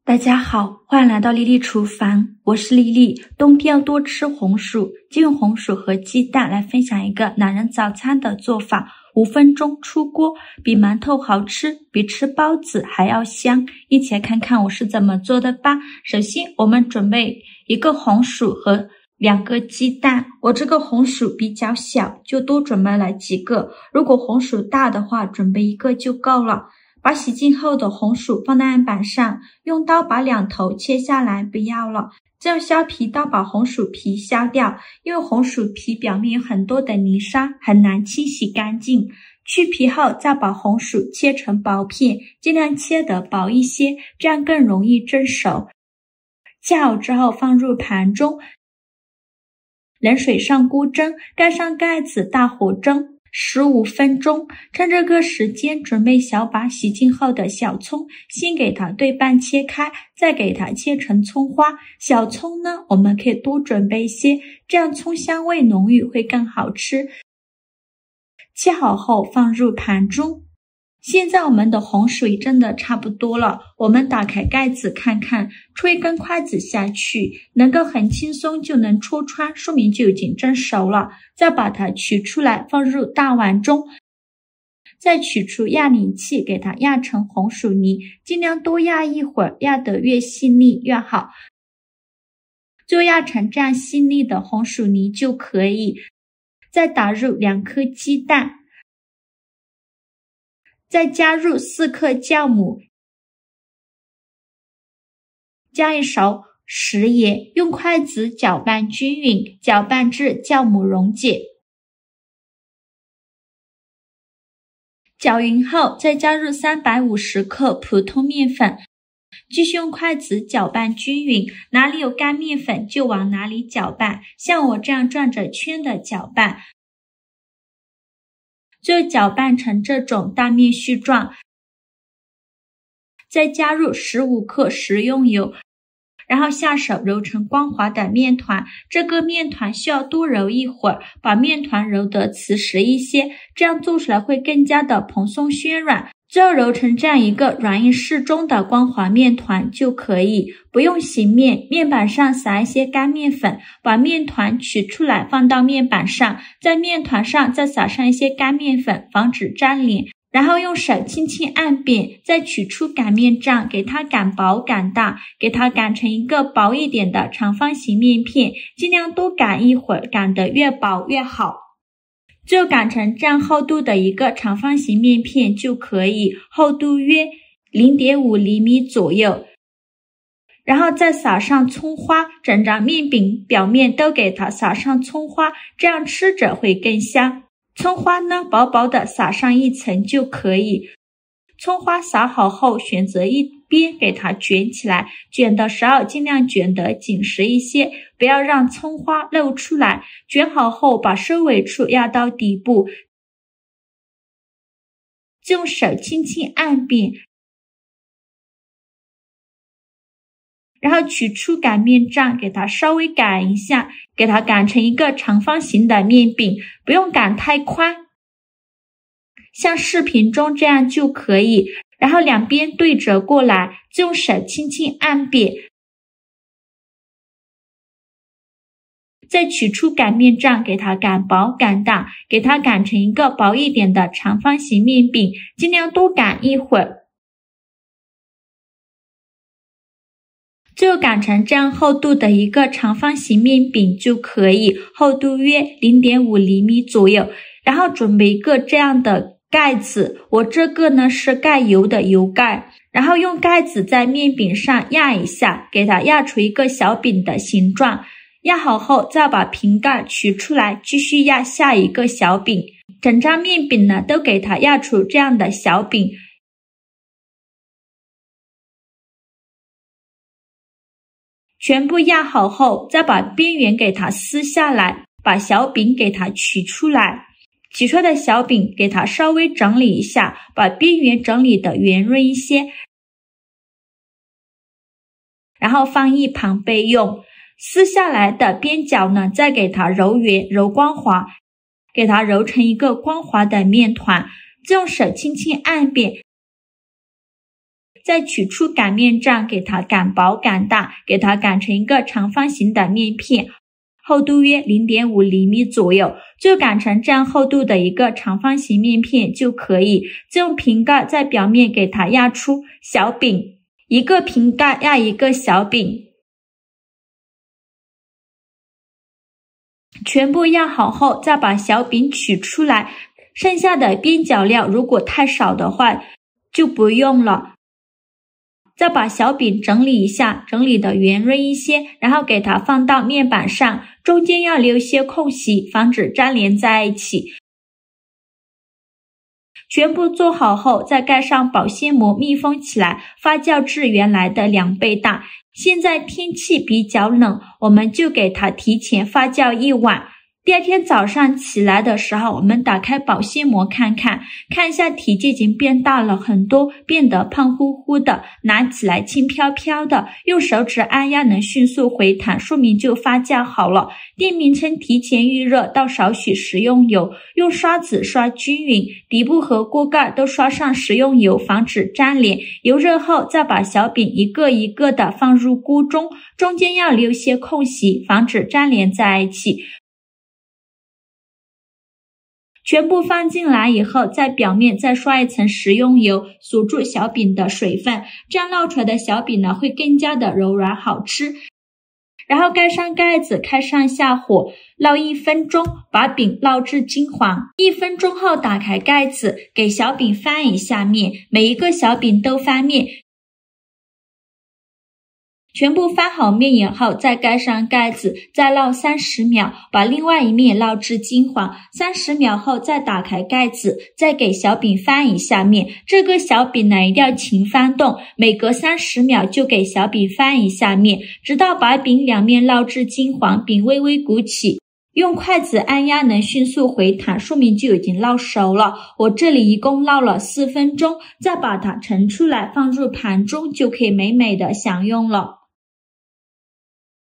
大家好，欢迎来到丽丽厨房，我是丽丽。冬天要多吃红薯，就用红薯和鸡蛋来分享一个懒人早餐的做法，5分钟出锅，比馒头好吃，比吃包子还要香。一起来看看我是怎么做的吧。首先我们准备1个红薯和2个鸡蛋，我这个红薯比较小，就多准备了几个，如果红薯大的话，准备1个就够了。把洗净后的红薯放在案板上，用刀把2头切下来，不要了。再用削皮刀把红薯皮削掉，因为红薯皮表面有很多的泥沙，很难清洗干净。去皮后再把红薯切成薄片，尽量切得薄一些，这样更容易蒸熟。切好之后放入盘中，冷水上锅蒸，盖上盖子，大火蒸15分钟。趁这个时间准备小把洗净后的小葱，先给它对半切开，再给它切成葱花。小葱呢，我们可以多准备一些，这样葱香味浓郁，会更好吃。切好后放入盘中。现在我们的红薯蒸的差不多了，我们打开盖子看看，戳1根筷子下去，能够很轻松就能戳穿，说明就已经蒸熟了。再把它取出来放入大碗中，再取出压泥器，给它压成红薯泥，尽量多压一会儿，压得越细腻越好。就压成这样细腻的红薯泥就可以。再打入2颗鸡蛋，再加入4克酵母，加1勺食盐，用筷子搅拌均匀，搅拌至酵母溶解。搅匀后再加入350克普通面粉，继续用筷子搅拌均匀，哪里有干面粉就往哪里搅拌，像我这样转着圈的搅拌，最后搅拌成这种大面絮状。再加入15克食用油，然后下手揉成光滑的面团，这个面团需要多揉一会儿，把面团揉得瓷实一些，这样做出来会更加的蓬松暄软。最后揉成这样一个软硬适中的光滑面团就可以，不用醒面，面板上撒一些干面粉，把面团取出来放到面板上，在面团上再撒上一些干面粉，防止粘连。然后用手轻轻按扁，再取出擀面杖，给它擀薄擀大，给它擀成一个薄一点的长方形面片，尽量多擀一会儿，擀得越薄越好。就擀成这样厚度的一个长方形面片就可以，厚度约 0.5 厘米左右。然后再撒上葱花，整张面饼表面都给它撒上葱花，这样吃着会更香。葱花呢，薄薄的撒上1层就可以。葱花撒好后，选择一边给它卷起来，卷的时候尽量卷得紧实一些，不要让葱花露出来。卷好后，把收尾处压到底部，用手轻轻按扁，然后取出擀面杖，给它稍微擀一下，给它擀成一个长方形的面饼，不用擀太宽，像视频中这样就可以。然后两边对折过来，就用手轻轻按扁，再取出擀面杖，给它擀薄擀大，给它擀成一个薄一点的长方形面饼，尽量多擀一会儿。最后擀成这样厚度的一个长方形面饼就可以，厚度约 0.5 厘米左右。然后准备一个这样的盖子，我这个呢是盖油的油盖，然后用盖子在面饼上压一下，给它压出一个小饼的形状。压好后再把瓶盖取出来，继续压下一个小饼，整张面饼呢都给它压出这样的小饼。全部压好后，再把边缘给它撕下来，把小饼给它取出来。取出来的小饼给它稍微整理一下，把边缘整理的圆润一些，然后放一旁备用。撕下来的边角呢，再给它揉圆揉光滑，给它揉成一个光滑的面团，再用手轻轻按扁，再取出擀面杖，给它擀薄擀大，给它擀成一个长方形的面片，厚度约 0.5 厘米左右，就擀成这样厚度的一个长方形面片就可以。再用瓶盖在表面给它压出小饼，一个瓶盖压一个小饼，全部压好后，再把小饼取出来，剩下的边角料如果太少的话就不用了。再把小饼整理一下，整理的圆润一些，然后给它放到面板上，中间要留些空隙，防止粘连在一起。全部做好后，再盖上保鲜膜密封起来，发酵至原来的2倍大。现在天气比较冷，我们就给它提前发酵1晚。第二天早上起来的时候，我们打开保鲜膜看一下体积已经变大了很多，变得胖乎乎的，拿起来轻飘飘的，用手指按压能迅速回弹，说明就发酵好了。店名称提前预热，倒少许食用油，用刷子刷均匀，底部和锅盖都刷上食用油，防止粘连。油热后，再把小饼一个一个的放入锅中，中间要留些空隙，防止粘连在一起。全部放进来以后，在表面再刷一层食用油，锁住小饼的水分，这样烙出来的小饼呢会更加的柔软好吃。然后盖上盖子，开上下火，烙1分钟，把饼烙至金黄。1分钟后打开盖子，给小饼翻一下面，每一个小饼都翻面。全部翻好面以后，再盖上盖子，再烙30秒，把另外一面烙至金黄。30秒后再打开盖子，再给小饼翻一下面。这个小饼呢一定要勤翻动，每隔30秒就给小饼翻一下面，直到把饼两面烙至金黄，饼微微鼓起。用筷子按压能迅速回弹，说明就已经烙熟了。我这里一共烙了4分钟，再把它盛出来放入盘中，就可以美美的享用了。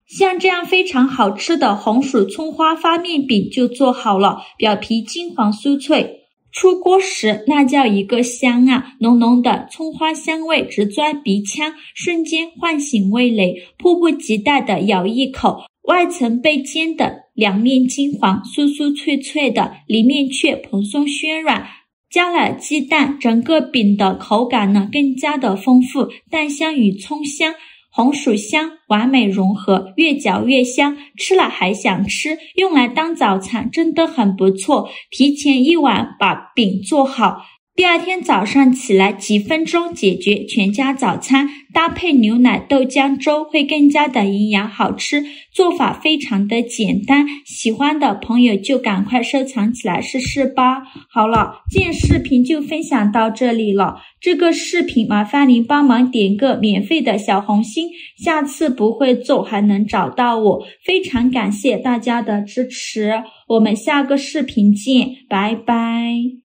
像这样非常好吃的红薯葱花发面饼就做好了，表皮金黄酥脆，出锅时那叫一个香啊！浓浓的葱花香味直钻鼻腔，瞬间唤醒味蕾，迫不及待的咬一口，外层被煎的两面金黄，酥酥脆脆的，里面却蓬松暄软。加了鸡蛋，整个饼的口感呢更加的丰富，蛋香与葱香，红薯香完美融合，越嚼越香，吃了还想吃，用来当早餐真的很不错。提前1晚把饼做好，第二天早上起来几分钟解决全家早餐，搭配牛奶豆浆粥会更加的营养好吃，做法非常的简单，喜欢的朋友就赶快收藏起来试试吧。好了，今天视频就分享到这里了，这个视频麻烦您帮忙点个免费的小红心，下次不会做还能找到我，非常感谢大家的支持，我们下个视频见，拜拜。